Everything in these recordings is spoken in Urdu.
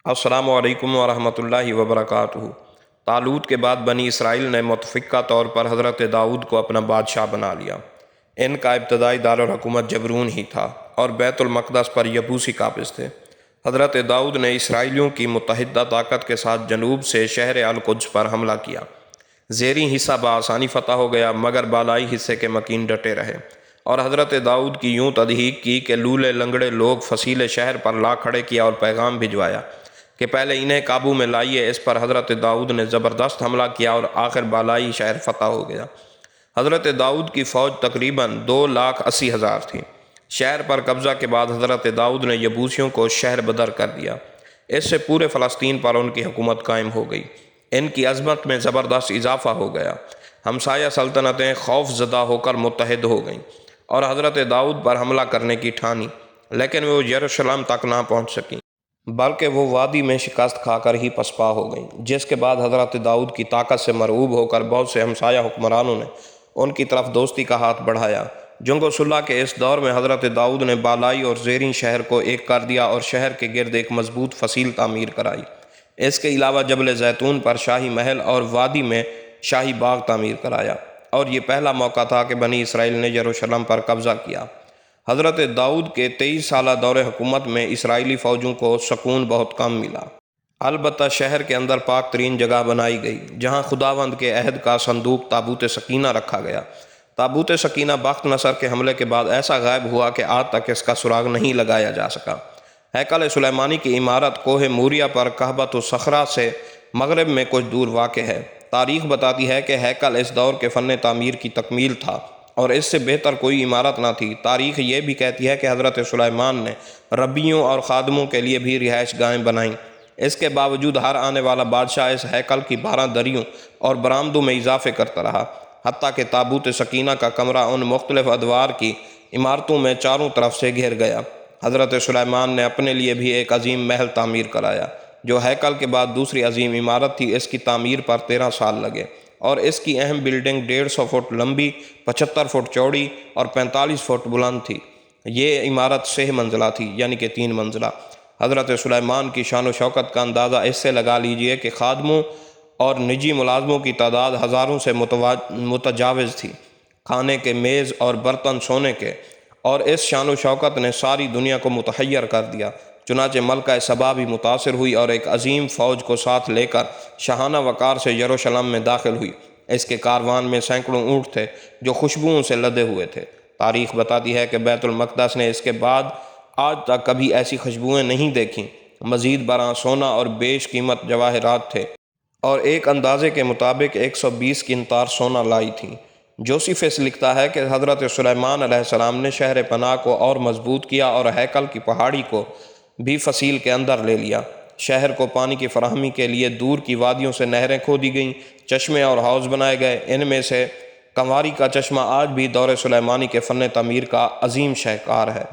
السلام علیکم ورحمۃ اللہ وبرکاتہ۔ طالوت کے بعد بنی اسرائیل نے متفقہ طور پر حضرت داؤد کو اپنا بادشاہ بنا لیا۔ ان کا ابتدائی دارالحکومت جبرون ہی تھا اور بیت المقدس پر یبوسی قابض تھے۔ حضرت داؤد نے اسرائیلیوں کی متحدہ طاقت کے ساتھ جنوب سے شہر القدس پر حملہ کیا۔ زیریں حصہ بآسانی فتح ہو گیا، مگر بالائی حصے کے مکین ڈٹے رہے اور حضرت داؤد کی یوں تضحیق کی کہ لولے لنگڑے لوگ فصیل شہر پر لا کھڑے کیا اور پیغام بھجوایا کہ پہلے انہیں قابو میں لائیے۔ اس پر حضرت داؤد نے زبردست حملہ کیا اور آخر بالائی شہر فتح ہو گیا۔ حضرت داؤد کی فوج تقریباً 2,80,000 تھی۔ شہر پر قبضہ کے بعد حضرت داؤد نے یبوسیوں کو شہر بدر کر دیا۔ اس سے پورے فلسطین پر ان کی حکومت قائم ہو گئی۔ ان کی عظمت میں زبردست اضافہ ہو گیا۔ ہمسایہ سلطنتیں خوف زدہ ہو کر متحد ہو گئیں اور حضرت داؤد پر حملہ کرنے کی ٹھانی، لیکن وہ یروشلم تک نہ پہنچ سکیں، بلکہ وہ وادی میں شکست کھا کر ہی پسپا ہو گئیں، جس کے بعد حضرت داؤد کی طاقت سے مرعوب ہو کر بہت سے ہمسایہ حکمرانوں نے ان کی طرف دوستی کا ہاتھ بڑھایا۔ جنگ و صلح کے اس دور میں حضرت داؤد نے بالائی اور زیریں شہر کو ایک کر دیا اور شہر کے گرد ایک مضبوط فصیل تعمیر کرائی۔ اس کے علاوہ جبل زیتون پر شاہی محل اور وادی میں شاہی باغ تعمیر کرایا، اور یہ پہلا موقع تھا کہ بنی اسرائیل نے یروشلم پر قبضہ کیا۔ حضرت داؤد کے 23 سالہ دور حکومت میں اسرائیلی فوجوں کو سکون بہت کم ملا۔ البتہ شہر کے اندر پاک ترین جگہ بنائی گئی، جہاں خداوند کے عہد کا صندوق تابوت سکینہ رکھا گیا۔ تابوت سکینہ بخت نصر کے حملے کے بعد ایسا غائب ہوا کہ آج تک اس کا سراغ نہیں لگایا جا سکا۔ ہیکل سلیمانی کی عمارت کوہ موریہ پر کہبۃ الصخرہ سے مغرب میں کچھ دور واقع ہے۔ تاریخ بتاتی ہے کہ ہیکل اس دور کے فن تعمیر کی تکمیل تھا اور اس سے بہتر کوئی عمارت نہ تھی۔ تاریخ یہ بھی کہتی ہے کہ حضرت سلیمان نے ربیوں اور خادموں کے لیے بھی رہائش گاہیں بنائیں۔ اس کے باوجود ہر آنے والا بادشاہ اس ہیکل کی 12 دریوں اور برآمدوں میں اضافے کرتا رہا، حتیٰ کہ تابوت سکینہ کا کمرہ ان مختلف ادوار کی عمارتوں میں چاروں طرف سے گھر گیا۔ حضرت سلیمان نے اپنے لیے بھی ایک عظیم محل تعمیر کرایا، جو ہیکل کے بعد دوسری عظیم عمارت تھی۔ اس کی تعمیر پر 13 سال لگے اور اس کی اہم بلڈنگ 150 فٹ لمبی، 75 فٹ چوڑی اور 45 فٹ بلند تھی۔ یہ عمارت 6 منزلہ تھی، یعنی کہ 3 منزلہ۔ حضرت سلیمان کی شان و شوکت کا اندازہ اس سے لگا لیجئے کہ خادموں اور نجی ملازموں کی تعداد ہزاروں سے متجاوز تھی، کھانے کے میز اور برتن سونے کے، اور اس شان و شوکت نے ساری دنیا کو متحیر کر دیا۔ چنانچہ ملکہ سبا بھی متاثر ہوئی اور ایک عظیم فوج کو ساتھ لے کر شاہانہ وقار سے یروشلم میں داخل ہوئی۔ اس کے کاروان میں سینکڑوں اونٹ تھے جو خوشبوؤں سے لدے ہوئے تھے۔ تاریخ بتاتی ہے کہ بیت المقدس نے اس کے بعد آج تک کبھی ایسی خوشبوئیں نہیں دیکھیں۔ مزید برآں سونا اور بیش قیمت جواہرات تھے اور ایک اندازے کے مطابق 120 قنطار سونا لائی تھیں۔ جوسیفس لکھتا ہے کہ حضرت سلیمان علیہ السلام نے شہر پناہ کو اور مضبوط کیا اور ہیکل کی پہاڑی کو بھی فصیل کے اندر لے لیا۔ شہر کو پانی کی فراہمی کے لیے دور کی وادیوں سے نہریں کھودی گئیں، چشمے اور حوض بنائے گئے۔ ان میں سے کنواری کا چشمہ آج بھی دور سلیمانی کے فن تعمیر کا عظیم شاہکار ہے۔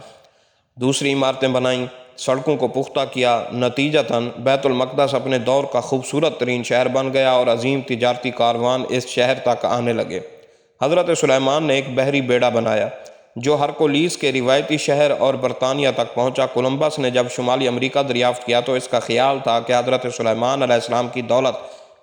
دوسری عمارتیں بنائیں، سڑکوں کو پختہ کیا۔ نتیجتاً بیت المقدس اپنے دور کا خوبصورت ترین شہر بن گیا اور عظیم تجارتی کاروان اس شہر تک آنے لگے۔ حضرت سلیمان نے ایک بحری بیڑا بنایا جو ہرکولیس کے روایتی شہر اور برطانیہ تک پہنچا۔ کولمبس نے جب شمالی امریکہ دریافت کیا تو اس کا خیال تھا کہ حضرت سلیمان علیہ السلام کی دولت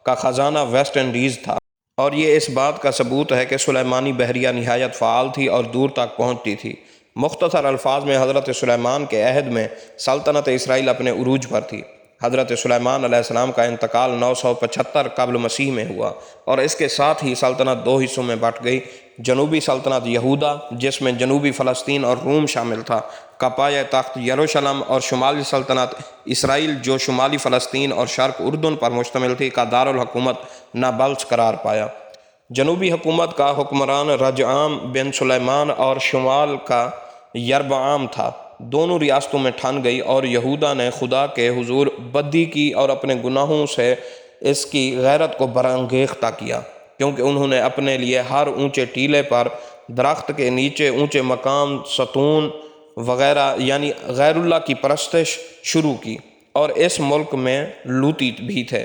کا خزانہ ویسٹ انڈیز تھا، اور یہ اس بات کا ثبوت ہے کہ سلیمانی بحریہ نہایت فعال تھی اور دور تک پہنچتی تھی۔ مختصر الفاظ میں حضرت سلیمان کے عہد میں سلطنت اسرائیل اپنے عروج پر تھی۔ حضرت سلیمان علیہ السلام کا انتقال 975 قبل مسیح میں ہوا اور اس کے ساتھ ہی سلطنت 2 حصوں میں بٹ گئی۔ جنوبی سلطنت یہودا، جس میں جنوبی فلسطین اور روم شامل تھا، کا پایہ تخت یروشلم، اور شمالی سلطنت اسرائیل جو شمالی فلسطین اور شرق اردن پر مشتمل تھی، کا دارالحکومت نابلس قرار پایا۔ جنوبی حکومت کا حکمران رجعام بن سلیمان اور شمال کا یربعام تھا۔ دونوں ریاستوں میں ٹھن گئی اور یہودا نے خدا کے حضور بدی کی اور اپنے گناہوں سے اس کی غیرت کو برانگیختہ کیا، کیونکہ انہوں نے اپنے لیے ہر اونچے ٹیلے پر، درخت کے نیچے اونچے مقام، ستون وغیرہ یعنی غیر اللہ کی پرستش شروع کی، اور اس ملک میں لوطی بھی تھے۔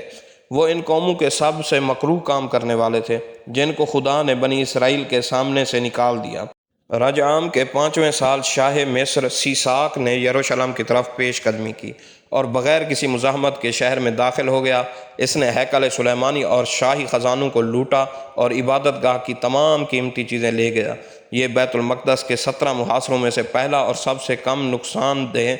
وہ ان قوموں کے سب سے مکروہ کام کرنے والے تھے جن کو خدا نے بنی اسرائیل کے سامنے سے نکال دیا۔ رجعام کے 5ویں سال شاہ مصر سیساک نے یروشلم کی طرف پیش قدمی کی اور بغیر کسی مزاحمت کے شہر میں داخل ہو گیا۔ اس نے ہیکل سلیمانی اور شاہی خزانوں کو لوٹا اور عبادت گاہ کی تمام قیمتی چیزیں لے گیا۔ یہ بیت المقدس کے 17 محاصروں میں سے پہلا اور سب سے کم نقصان دہ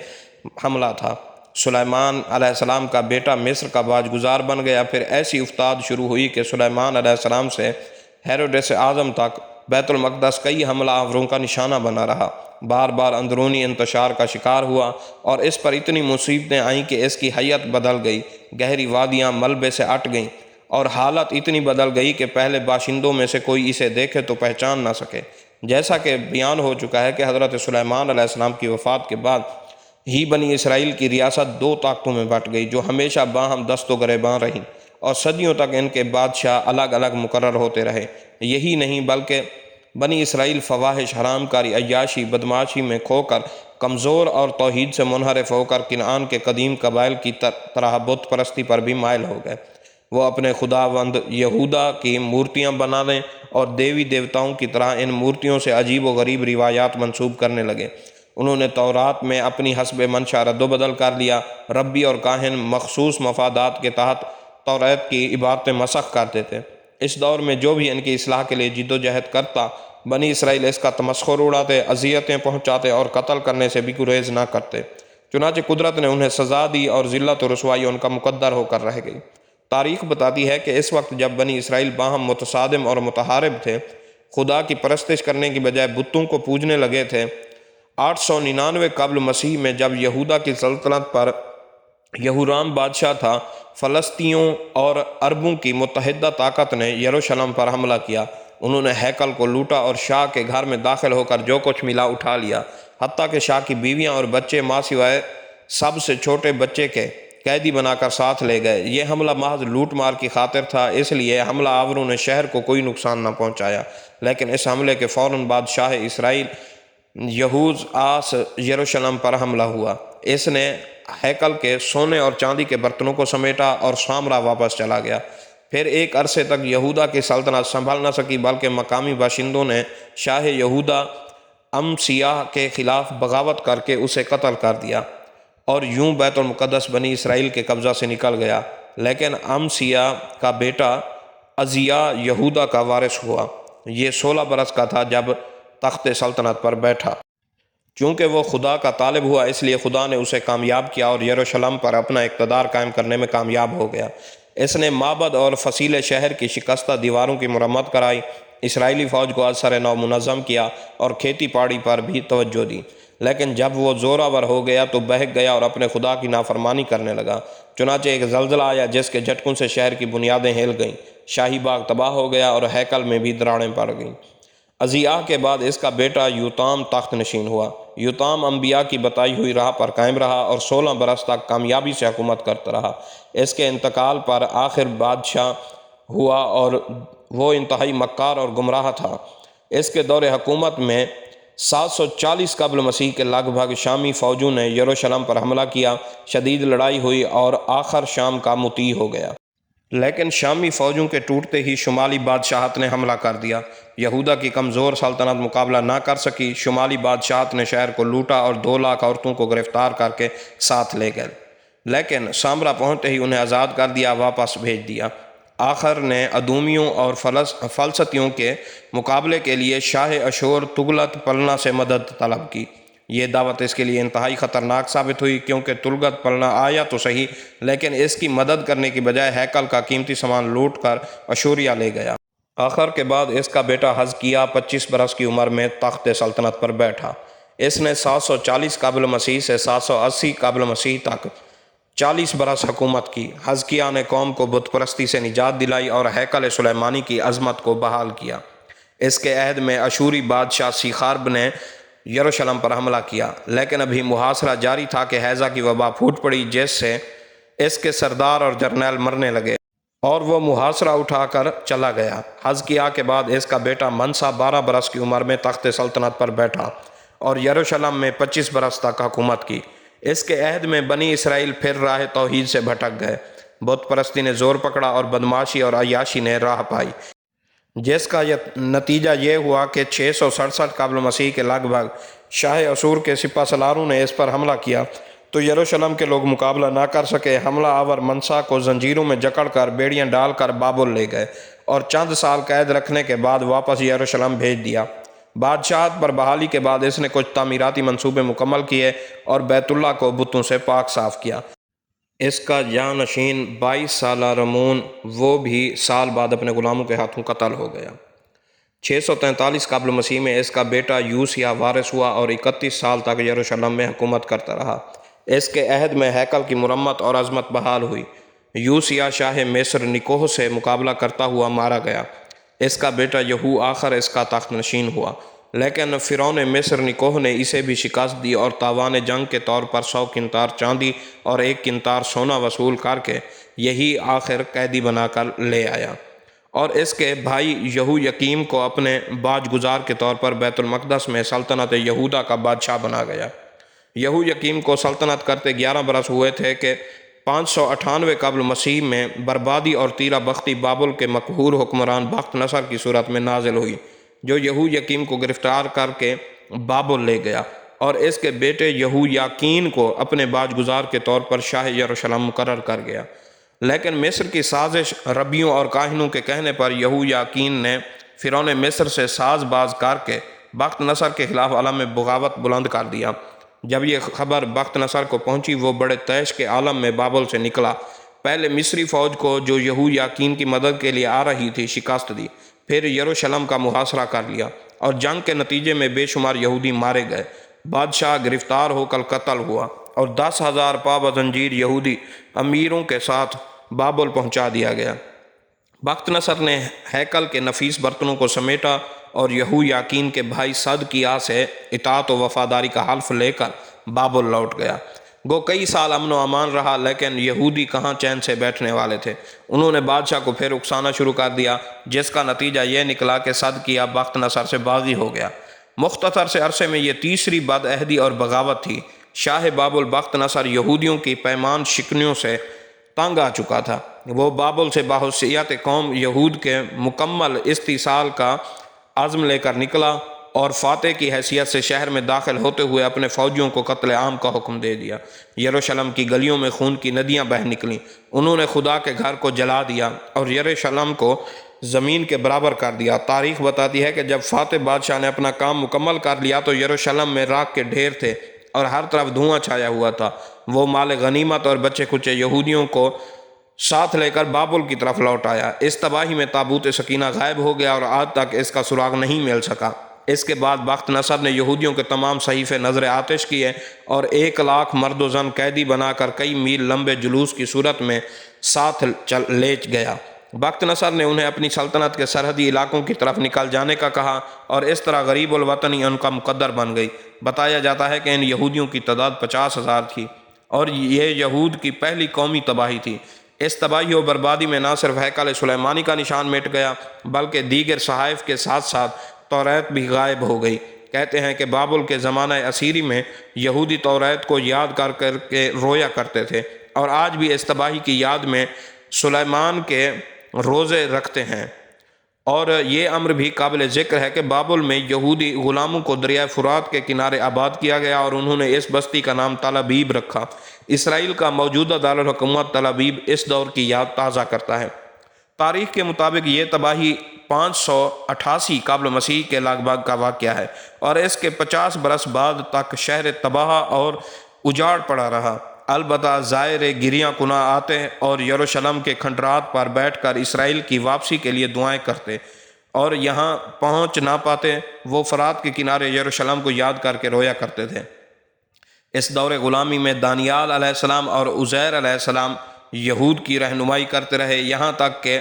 حملہ تھا۔ سلیمان علیہ السلام کا بیٹا مصر کا باج گزار بن گیا۔ پھر ایسی افتاد شروع ہوئی کہ سلیمان علیہ السلام سے ہیروڈس اعظم تک بیت المقدس کئی حملہ آوروں کا نشانہ بنا رہا، بار بار اندرونی انتشار کا شکار ہوا اور اس پر اتنی مصیبتیں آئیں کہ اس کی حیت بدل گئی، گہری وادیاں ملبے سے اٹ گئیں اور حالت اتنی بدل گئی کہ پہلے باشندوں میں سے کوئی اسے دیکھے تو پہچان نہ سکے۔ جیسا کہ بیان ہو چکا ہے کہ حضرت سلیمان علیہ السلام کی وفات کے بعد ہی بنی اسرائیل کی ریاست 2 طاقتوں میں بٹ گئی، جو ہمیشہ باہم دست و گریباں رہیں اور صدیوں تک ان کے بادشاہ الگ الگ مقرر ہوتے رہے۔ یہی نہیں بلکہ بنی اسرائیل فواحش، حرام کاری، عیاشی، بدمعاشی میں کھو کر کمزور اور توحید سے منحرف ہو کر کنعان کے قدیم قبائل کی طرح بت پرستی پر بھی مائل ہو گئے۔ وہ اپنے خداوند یہودا کی مورتیاں بنانے اور دیوی دیوتاؤں کی طرح ان مورتیوں سے عجیب و غریب روایات منسوب کرنے لگے۔ انہوں نے تورات میں اپنی حسب منشا رد و بدل کر لیا۔ ربی اور کاہن مخصوص مفادات کے تحت تورات کی عبارتیں مسخ کرتے تھے۔ اس دور میں جو بھی ان کی اصلاح کے لیے جد و جہد کرتا، بنی اسرائیل اس کا تمسخر اڑاتے، اذیتیں پہنچاتے اور قتل کرنے سے بھی گریز نہ کرتے۔ چنانچہ قدرت نے انہیں سزا دی اور ذلت و رسوائی ان کا مقدر ہو کر رہ گئی۔ تاریخ بتاتی ہے کہ اس وقت جب بنی اسرائیل باہم متصادم اور متحارب تھے، خدا کی پرستش کرنے کی بجائے بتوں کو پوجنے لگے تھے۔ 899 قبل مسیح میں جب یہودا کی سلطنت پر یہورام بادشاہ تھا، فلسطینیوں اور عربوں کی متحدہ طاقت نے یروشلم پر حملہ کیا۔ انہوں نے ہیکل کو لوٹا اور شاہ کے گھر میں داخل ہو کر جو کچھ ملا اٹھا لیا، حتیٰ کہ شاہ کی بیویاں اور بچے ماں سوائے سب سے چھوٹے بچے کے قیدی بنا کر ساتھ لے گئے۔ یہ حملہ محض لوٹ مار کی خاطر تھا، اس لیے حملہ آوروں نے شہر کو کوئی نقصان نہ پہنچایا۔ لیکن اس حملے کے فوراً بعد شاہ اسرائیل یہوز آس یروشلم پر حملہ ہوا۔ اس نے ہیکل کے سونے اور چاندی کے برتنوں کو سمیٹا اور سامرا واپس چلا گیا۔ پھر ایک عرصے تک یہودا کی سلطنت سنبھل نہ سکی، بلکہ مقامی باشندوں نے شاہ یہودا امسیاہ کے خلاف بغاوت کر کے اسے قتل کر دیا اور یوں بیت المقدس بنی اسرائیل کے قبضہ سے نکل گیا۔ لیکن امسیاہ کا بیٹا عزیہ یہودا کا وارث ہوا۔ یہ 16 برس کا تھا جب تخت سلطنت پر بیٹھا۔ چونکہ وہ خدا کا طالب ہوا، اس لیے خدا نے اسے کامیاب کیا اور یروشلم پر اپنا اقتدار قائم کرنے میں کامیاب ہو گیا۔ اس نے معبد اور فصیل شہر کی شکستہ دیواروں کی مرمت کرائی، اسرائیلی فوج کو از سر نو منظم کیا اور کھیتی باڑی پر بھی توجہ دی۔ لیکن جب وہ زوراور ہو گیا تو بہک گیا اور اپنے خدا کی نافرمانی کرنے لگا۔ چنانچہ ایک زلزلہ آیا جس کے جھٹکوں سے شہر کی بنیادیں ہل گئیں، شاہی باغ تباہ ہو گیا اور ہیکل میں بھی دراڑیں پڑ گئیں۔ عزیہ کے بعد اس کا بیٹا یوتام تخت نشین ہوا۔ یوتام انبیاء کی بتائی ہوئی راہ پر قائم رہا اور 16 برس تک کامیابی سے حکومت کرتا رہا۔ اس کے انتقال پر آخر بادشاہ ہوا اور وہ انتہائی مکار اور گمراہ تھا۔ اس کے دور حکومت میں 740 قبل مسیح کے لگ بھگ شامی فوجوں نے یروشلم پر حملہ کیا، شدید لڑائی ہوئی اور آخر شام کا مطیع ہو گیا۔ لیکن شامی فوجوں کے ٹوٹتے ہی شمالی بادشاہت نے حملہ کر دیا۔ یہودا کی کمزور سلطنت مقابلہ نہ کر سکی۔ شمالی بادشاہت نے شہر کو لوٹا اور 2 لاکھ عورتوں کو گرفتار کر کے ساتھ لے گئے، لیکن سامرا پہنچتے ہی انہیں آزاد کر دیا، واپس بھیج دیا۔ آخر نے ادومیوں اور فلسطینیوں کے مقابلے کے لیے شاہ اشور تغلت پلنا سے مدد طلب کی۔ یہ دعوت اس کے لیے انتہائی خطرناک ثابت ہوئی، کیونکہ تغلت پلنا آیا تو صحیح، لیکن اس کی مدد کرنے کی بجائے ہیکل کا قیمتی سامان لوٹ کر اشوریہ لے گیا۔ آخر کے بعد اس کا بیٹا حزقیہ 25 برس کی عمر میں تخت سلطنت پر بیٹھا۔ اس نے 740 قبل مسیح سے 780 قبل مسیح تک 40 برس حکومت کی۔ حزقیہ نے قوم کو بت پرستی سے نجات دلائی اور ہیکل سلیمانی کی عظمت کو بحال کیا۔ اس کے عہد میں اشوری بادشاہ سیخارب نے یروشلم پر حملہ کیا، لیکن ابھی محاصرہ جاری تھا کہ ہیضہ کی وبا پھوٹ پڑی، جس سے اس کے سردار اور جرنیل مرنے لگے اور وہ محاصرہ اٹھا کر چلا گیا۔ حزقیہ کے بعد اس کا بیٹا منسا 12 برس کی عمر میں تخت سلطنت پر بیٹھا اور یروشلم میں 25 برس تک حکومت کی۔ اس کے عہد میں بنی اسرائیل پھر راہ توحید سے بھٹک گئے، بت پرستی نے زور پکڑا اور بدمعاشی اور عیاشی نے راہ پائی۔ جس کا نتیجہ یہ ہوا کہ 667 قبل مسیح کے لگ بھگ شاہ اسور کے سپہ سالاروں نے اس پر حملہ کیا تو یروشلم کے لوگ مقابلہ نہ کر سکے۔ حملہ آور منسا کو زنجیروں میں جکڑ کر بیڑیاں ڈال کر بابل لے گئے اور چند سال قید رکھنے کے بعد واپس یروشلم بھیج دیا۔ بادشاہت پر بحالی کے بعد اس نے کچھ تعمیراتی منصوبے مکمل کیے اور بیت اللہ کو بتوں سے پاک صاف کیا۔ اس کا جانشین 22 سالہ رمون وہ بھی سال بعد اپنے غلاموں کے ہاتھوں قتل ہو گیا۔ 643 قبل مسیح میں اس کا بیٹا یوسیہ وارث ہوا اور 31 سال تک یروشلم میں حکومت کرتا رہا۔ اس کے عہد میں ہیکل کی مرمت اور عظمت بحال ہوئی۔ یوسیہ شاہ مصر نکوہ سے مقابلہ کرتا ہوا مارا گیا۔ اس کا بیٹا یہو آخر اس کا تخت نشین ہوا، لیکن فرعون مصر نکوہ نے اسے بھی شکست دی اور تاوان جنگ کے طور پر 100 قنطار چاندی اور 1 قنطار سونا وصول کر کے یہی آخر قیدی بنا کر لے آیا، اور اس کے بھائی یہو یقیم کو اپنے باج گزار کے طور پر بیت المقدس میں سلطنت یہودا کا بادشاہ بنا گیا۔ یہو یقیم کو سلطنت کرتے 11 برس ہوئے تھے کہ 598 قبل مسیح میں بربادی اور تیرہ بختی بابل کے مقہور حکمران بخت نصر کی صورت میں نازل ہوئی، جو یہو یقیم کو گرفتار کر کے بابل لے گیا اور اس کے بیٹے یہو یاکین کو اپنے باج گزار کے طور پر شاہ یروشلم مقرر کر گیا۔ لیکن مصر کی سازش ربیوں اور کاہنوں کے کہنے پر یہو یاکین نے فرعون مصر سے ساز باز کر کے بخت نصر کے خلاف عالم بغاوت بلند کر دیا۔ جب یہ خبر بخت نصر کو پہنچی، وہ بڑے طیش کے عالم میں بابل سے نکلا۔ پہلے مصری فوج کو جو یہو یاکین کی مدد کے لیے آ رہی تھی شکست دی، پھر یروشلم کا محاصرہ کر لیا اور جنگ کے نتیجے میں بے شمار یہودی مارے گئے۔ بادشاہ گرفتار ہو کر قتل ہوا اور 10,000 پا زنجیر یہودی امیروں کے ساتھ بابل پہنچا دیا گیا۔ بخت نصر نے ہیکل کے نفیس برتنوں کو سمیٹا اور یہو یاکین کے بھائی صدقیہ سے اطاعت و وفاداری کا حلف لے کر بابل لوٹ گیا۔ گو کئی سال امن و امان رہا، لیکن یہودی کہاں چین سے بیٹھنے والے تھے۔ انہوں نے بادشاہ کو پھر اکسانا شروع کر دیا، جس کا نتیجہ یہ نکلا کہ صدقیہ بخت نصر سے باغی ہو گیا۔ مختصر سے عرصے میں یہ تیسری بد عہدی اور بغاوت تھی۔ شاہ بابل بخت نصر یہودیوں کی پیمان شکنیوں سے تنگ آ چکا تھا۔ وہ بابل سے باحثیت قوم یہود کے مکمل استحصال کا عزم لے کر نکلا اور فاتح کی حیثیت سے شہر میں داخل ہوتے ہوئے اپنے فوجیوں کو قتل عام کا حکم دے دیا۔ یروشلم کی گلیوں میں خون کی ندیاں بہہ نکلیں۔ انہوں نے خدا کے گھر کو جلا دیا اور یروشلم کو زمین کے برابر کر دیا۔ تاریخ بتاتی ہے کہ جب فاتح بادشاہ نے اپنا کام مکمل کر لیا تو یروشلم میں راکھ کے ڈھیر تھے اور ہر طرف دھواں چھایا ہوا تھا۔ وہ مال غنیمت اور بچے کچے یہودیوں کو ساتھ لے کر بابل کی طرف لوٹ آیا۔ اس تباہی میں تابوت سکینہ غائب ہو گیا اور آج تک اس کا سراغ نہیں مل سکا۔ اس کے بعد بخت نصر نے یہودیوں کے تمام صحیفے نظر آتش کیے اور 1,00,000 مرد و زن قیدی بنا کر کئی میل لمبے جلوس کی صورت میں ساتھ لے گیا۔ بخت نصر نے انہیں اپنی سلطنت کے سرحدی علاقوں کی طرف نکل جانے کا کہا اور اس طرح غریب الوطنی ان کا مقدر بن گئی۔ بتایا جاتا ہے کہ ان یہودیوں کی تعداد 50,000 تھی اور یہ یہود کی پہلی قومی تباہی تھی۔ اس تباہی و بربادی میں نہ صرف ہیکل سلیمانی کا نشان مٹ گیا، بلکہ دیگر صحائف کے ساتھ ساتھ توریت بھی غائب ہو گئی۔ کہتے ہیں کہ بابل کے زمانہ اسیری میں یہودی توریت کو یاد کر کر کے رویا کرتے تھے اور آج بھی اس تباہی کی یاد میں سلیمان کے روزے رکھتے ہیں۔ اور یہ امر بھی قابل ذکر ہے کہ بابل میں یہودی غلاموں کو دریائے فرات کے کنارے آباد کیا گیا اور انہوں نے اس بستی کا نام تل ابیب رکھا۔ اسرائیل کا موجودہ دارالحکومت تل ابیب اس دور کی یاد تازہ کرتا ہے۔ تاریخ کے مطابق یہ تباہی 588 قبل مسیح کے لگ بھگ کا واقعہ ہے اور اس کے 50 برس بعد تک شہر تباہ اور اجاڑ پڑا رہا۔ البتہ زائر گریاں کنا آتے اور یروشلم کے کھنڈرات پر بیٹھ کر اسرائیل کی واپسی کے لیے دعائیں کرتے اور یہاں پہنچ نہ پاتے وہ فرات کے کنارے یروشلم کو یاد کر کے رویا کرتے تھے۔ اس دور غلامی میں دانیال علیہ السلام اور عزیر علیہ السلام یہود کی رہنمائی کرتے رہے، یہاں تک کہ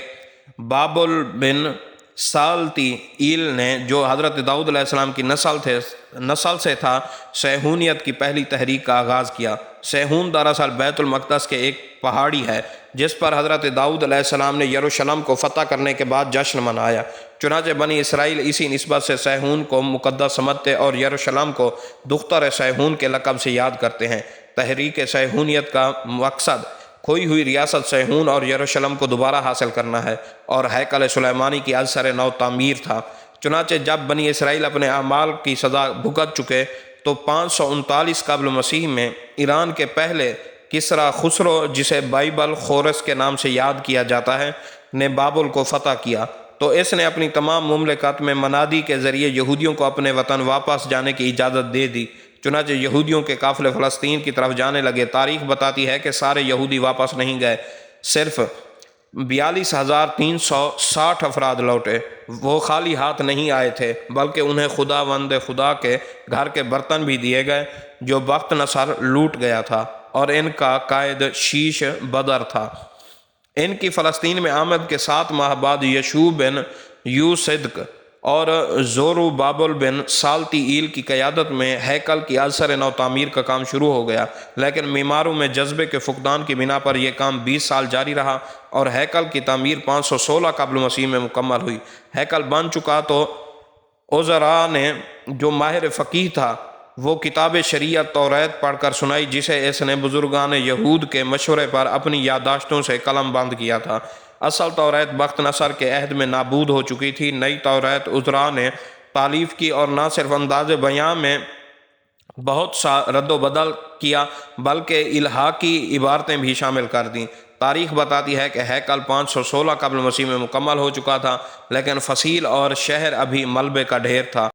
بابل بن سالتی ایل نے جو حضرت داؤد علیہ السلام کی نسل سے تھا سیہونیت کی پہلی تحریک کا آغاز کیا۔ سیہون دراصل بیت المقدس کے ایک پہاڑی ہے جس پر حضرت داؤد علیہ السلام نے یروشلم کو فتح کرنے کے بعد جشن منایا۔ چنانچہ بنی اسرائیل اسی نسبت سے سیہون کو مقدس سمجھتے اور یروشلم کو دختر سیہون کے لقب سے یاد کرتے ہیں۔ تحریک سیہونیت کا مقصد کھوئی ہوئی ریاست صہیون اور یروشلم کو دوبارہ حاصل کرنا ہے، اور ہیکل سلیمانی کی ازسر نو تعمیر تھا۔ چنانچہ جب بنی اسرائیل اپنے اعمال کی سزا بھگت چکے تو 539 قبل مسیح میں ایران کے پہلے کسریٰ خسرو، جسے بائبل خورس کے نام سے یاد کیا جاتا ہے، نے بابل کو فتح کیا، تو اس نے اپنی تمام مملکت میں منادی کے ذریعے یہودیوں کو اپنے وطن واپس جانے کی اجازت دے دی۔ چنانچہ یہودیوں کے قافلے فلسطین کی طرف جانے لگے۔ تاریخ بتاتی ہے کہ سارے یہودی واپس نہیں گئے، صرف 42,360 افراد لوٹے۔ وہ خالی ہاتھ نہیں آئے تھے، بلکہ انہیں خداوند خدا کے گھر کے برتن بھی دیے گئے جو بخت نصر لوٹ گیا تھا، اور ان کا قائد شیش بدر تھا۔ ان کی فلسطین میں آمد کے 7 ماہ بعد یشوع بن یوصدق اور زوروبابل بن سالتیئیل کی قیادت میں ہیکل کی ازسر نو تعمیر کا کام شروع ہو گیا، لیکن معماروں میں جذبے کے فقدان کی بنا پر یہ کام 20 سال جاری رہا، اور ہیکل کی تعمیر 516 قبل مسیح میں مکمل ہوئی۔ ہیکل بن چکا تو عزرا نے، جو ماہر فقیہ تھا، وہ کتاب شریعت توریت پڑھ کر سنائی، جسے اس نے بزرگان یہود کے مشورے پر اپنی یادداشتوں سے قلم بند کیا تھا۔ اصل توریت بخت نصر کے عہد میں نابود ہو چکی تھی۔ نئی توریت عزرا نے تالیف کی، اور نہ صرف انداز بیان میں بہت سا رد و بدل کیا، بلکہ الحاقی عبارتیں بھی شامل کر دیں۔ تاریخ بتاتی ہے کہ ہیکل 516 قبل مسیح میں مکمل ہو چکا تھا، لیکن فصیل اور شہر ابھی ملبے کا ڈھیر تھا،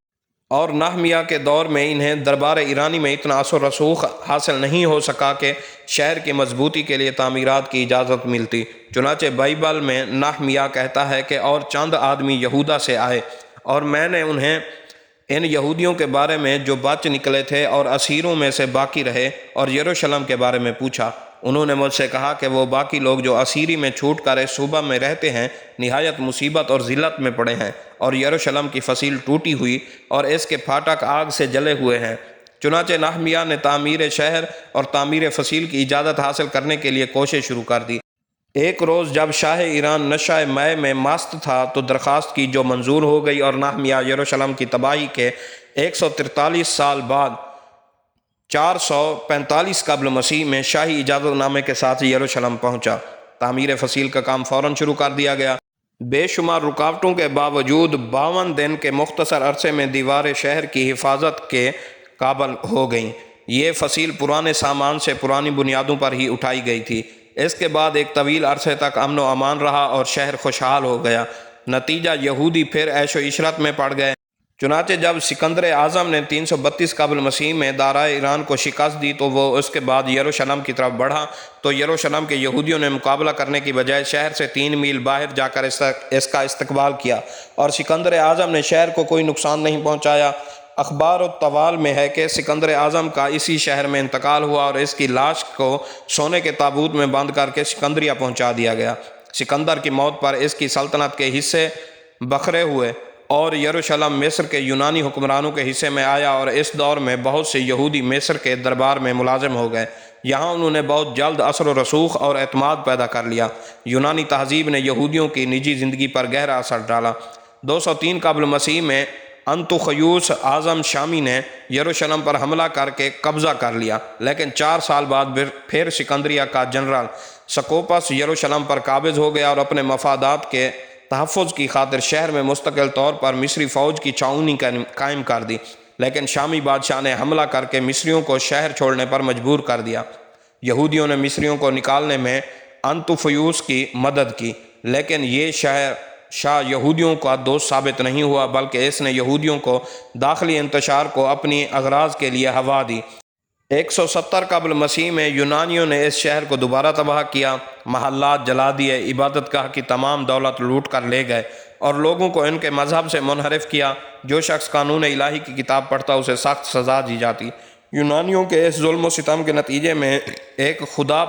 اور نہمیہ کے دور میں انہیں دربار ایرانی میں اتنا اثر و رسوخ حاصل نہیں ہو سکا کہ شہر کی مضبوطی کے لیے تعمیرات کی اجازت ملتی۔ چنانچہ بائبل میں نہمیہ کہتا ہے کہ اور چند آدمی یہودا سے آئے، اور میں نے انہیں ان یہودیوں کے بارے میں جو بچ نکلے تھے اور اسیروں میں سے باقی رہے اور یروشلم کے بارے میں پوچھا۔ انہوں نے مجھ سے کہا کہ وہ باقی لوگ جو اسیری میں چھوٹ کر اس صوبہ میں رہتے ہیں نہایت مصیبت اور ذلت میں پڑے ہیں، اور یروشلم کی فصیل ٹوٹی ہوئی اور اس کے پھاٹک آگ سے جلے ہوئے ہیں۔ چنانچہ نہمیہ نے تعمیر شہر اور تعمیر فصیل کی اجازت حاصل کرنے کے لیے کوشش شروع کر دی۔ ایک روز جب شاہ ایران نشہ مے میں مست تھا تو درخواست کی، جو منظور ہو گئی، اور نہمیہ یروشلم کی تباہی کے 143 سال بعد 445 قبل مسیح میں شاہی اجازت نامے کے ساتھ یروشلم پہنچا۔ تعمیر فصیل کا کام فوراً شروع کر دیا گیا۔ بے شمار رکاوٹوں کے باوجود 52 دن کے مختصر عرصے میں دیوار شہر کی حفاظت کے قابل ہو گئیں۔ یہ فصیل پرانے سامان سے پرانی بنیادوں پر ہی اٹھائی گئی تھی۔ اس کے بعد ایک طویل عرصے تک امن و امان رہا اور شہر خوشحال ہو گیا۔ نتیجہ یہودی پھر عیش و عشرت میں پڑ گئے۔ چنانچہ جب سکندر اعظم نے 332 قبل مسیح میں دارائے ایران کو شکست دی تو وہ اس کے بعد یروشلم کی طرف بڑھا، تو یروشلم کے یہودیوں نے مقابلہ کرنے کی بجائے شہر سے 3 میل باہر جا کر اس کا استقبال کیا، اور سکندر اعظم نے شہر کو کوئی نقصان نہیں پہنچایا۔ اخبار الطوال میں ہے کہ سکندر اعظم کا اسی شہر میں انتقال ہوا، اور اس کی لاش کو سونے کے تابوت میں بند کر کے سکندریہ پہنچا دیا گیا۔ سکندر کی موت پر اس کی سلطنت کے حصے بکھرے ہوئے، اور یروشلم مصر کے یونانی حکمرانوں کے حصے میں آیا، اور اس دور میں بہت سے یہودی مصر کے دربار میں ملازم ہو گئے۔ یہاں انہوں نے بہت جلد اثر و رسوخ اور اعتماد پیدا کر لیا۔ یونانی تہذیب نے یہودیوں کی نجی زندگی پر گہرا اثر ڈالا۔ 203 قبل مسیح میں انطوخیوس اعظم شامی نے یروشلم پر حملہ کر کے قبضہ کر لیا، لیکن 4 سال بعد پھر سکندریہ کا جنرل سکوپس یروشلم پر قابض ہو گیا اور اپنے مفادات کے تحفظ کی خاطر شہر میں مستقل طور پر مصری فوج کی چھاؤنی قائم کر دی، لیکن شامی بادشاہ نے حملہ کر کے مصریوں کو شہر چھوڑنے پر مجبور کر دیا۔ یہودیوں نے مصریوں کو نکالنے میں انطوخیوس کی مدد کی، لیکن یہ شاہ یہودیوں کا دوست ثابت نہیں ہوا، بلکہ اس نے یہودیوں کو داخلی انتشار کو اپنی اغراض کے لیے ہوا دی۔ 170 قبل مسیح میں یونانیوں نے اس شہر کو دوبارہ تباہ کیا، محلات جلا دیے، عبادت گاہ کی تمام دولت لوٹ کر لے گئے، اور لوگوں کو ان کے مذہب سے منحرف کیا۔ جو شخص قانون الہی کی کتاب پڑھتا اسے سخت سزا دی جاتی۔ یونانیوں کے اس ظلم و ستم کے نتیجے میں ایک خدا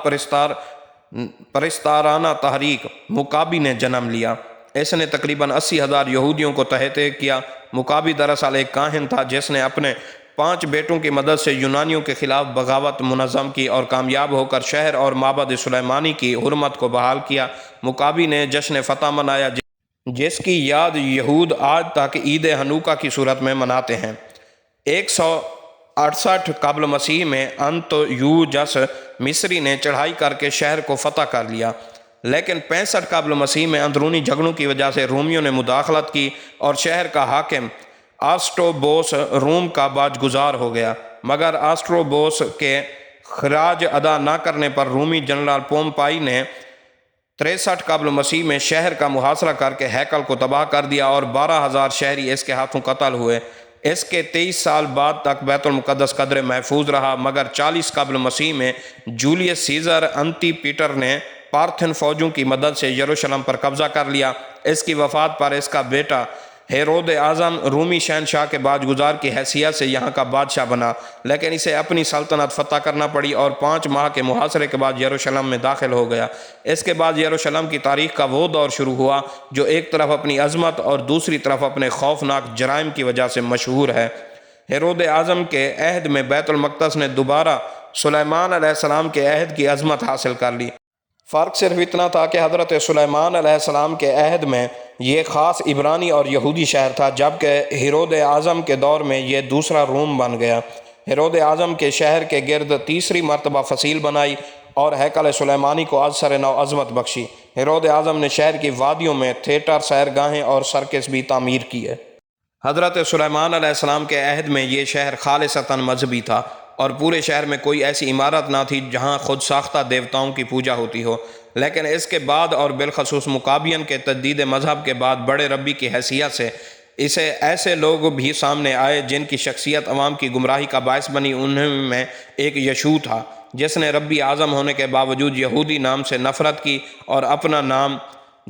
پرستارانہ تحریک مقابی نے جنم لیا۔ اس نے تقریباً 80,000 یہودیوں کو تحت کیا۔ مقابی دراصل ایک کاہن تھا جس نے اپنے 5 بیٹوں کی مدد سے یونانیوں کے خلاف بغاوت منظم کی اور کامیاب ہو کر شہر اور معبد سلیمانی کی حرمت کو بحال کیا۔ مقابی نے جشن فتح منایا، جس کی یاد یہود آج تک عید حنوکہ کی صورت میں مناتے ہیں۔ 68 قبل مسیح میں انتیوجس مصری نے چڑھائی کر کے شہر کو فتح کر لیا، لیکن 65 قبل مسیح میں اندرونی جھگڑوں کی وجہ سے رومیوں نے مداخلت کی اور شہر کا حاکم آسٹروبوس روم کا باج گزار ہو گیا، مگر آسٹروبوس کے خراج ادا نہ کرنے پر رومی جنرل پومپائی نے 63 قبل مسیح میں شہر کا محاصرہ کر کے ہیکل کو تباہ کر دیا اور 12,000 شہری اس کے ہاتھوں قتل ہوئے۔ اس کے 23 سال بعد تک بیت المقدس قدرے محفوظ رہا، مگر 40 قبل مسیح میں جولیس سیزر انتی پیٹر نے پارتھن فوجوں کی مدد سے یروشلم پر قبضہ کر لیا۔ اس کی وفات پر اس کا بیٹا ہیرود اعظم رومی شہنشاہ کے باج گزار کی حیثیت سے یہاں کا بادشاہ بنا، لیکن اسے اپنی سلطنت فتح کرنا پڑی اور 5 ماہ کے محاصرے کے بعد یروشلم میں داخل ہو گیا۔ اس کے بعد یروشلم کی تاریخ کا وہ دور شروع ہوا جو ایک طرف اپنی عظمت اور دوسری طرف اپنے خوفناک جرائم کی وجہ سے مشہور ہے۔ ہیرود اعظم کے عہد میں بیت المقدس نے دوبارہ سلیمان علیہ السلام کے عہد کی عظمت حاصل کر لی۔ فرق صرف اتنا تھا کہ حضرت سلیمان علیہ السلام کے عہد میں یہ خاص عبرانی اور یہودی شہر تھا، جبکہ ہیرود اعظم کے دور میں یہ دوسرا روم بن گیا۔ ہیرود اعظم کے شہر کے گرد تیسری مرتبہ فصیل بنائی اور ہیکل سلیمانی کو از سر نو عظمت بخشی۔ ہیرود اعظم نے شہر کی وادیوں میں تھیٹر، سیرگاہیں اور سرکس بھی تعمیر کیے۔ حضرت سلیمان علیہ السلام کے عہد میں یہ شہر خالصتاً مذہبی تھا اور پورے شہر میں کوئی ایسی عمارت نہ تھی جہاں خود ساختہ دیوتاؤں کی پوجا ہوتی ہو، لیکن اس کے بعد اور بالخصوص مقابین کے تجدید مذہب کے بعد بڑے ربی کی حیثیت سے اسے ایسے لوگ بھی سامنے آئے جن کی شخصیت عوام کی گمراہی کا باعث بنی۔ انہوں میں ایک یشوع تھا جس نے ربی اعظم ہونے کے باوجود یہودی نام سے نفرت کی اور اپنا نام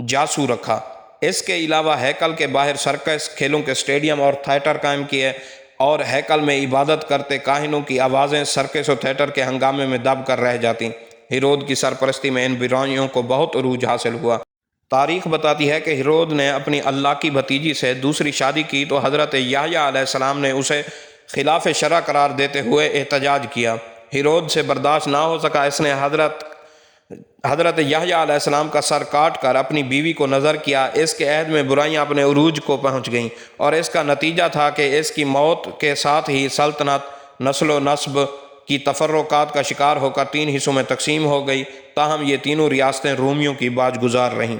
جاسو رکھا۔ اس کے علاوہ ہیکل کے باہر سرکس، کھیلوں کے اسٹیڈیم اور تھیٹر قائم کیے اور ہیکل میں عبادت کرتے کاہنوں کی آوازیں سرکس اور تھیٹر کے ہنگامے میں دب کر رہ جاتی۔ ہیرود کی سرپرستی میں ان برائیوں کو بہت عروج حاصل ہوا۔ تاریخ بتاتی ہے کہ ہیرود نے اپنی اللہ کی بھتیجی سے دوسری شادی کی تو حضرت یحییٰ علیہ السلام نے اسے خلاف شرع قرار دیتے ہوئے احتجاج کیا۔ ہیرود سے برداشت نہ ہو سکا، اس نے حضرت یحییٰ علیہ السلام کا سر کاٹ کر اپنی بیوی کو نذر کیا۔ اس کے عہد میں برائیاں اپنے عروج کو پہنچ گئیں اور اس کا نتیجہ تھا کہ اس کی موت کے ساتھ ہی سلطنت نسل و نسب کی تفرقات کا شکار ہو کر 3 حصوں میں تقسیم ہو گئی، تاہم یہ تینوں ریاستیں رومیوں کی باج گزار رہیں۔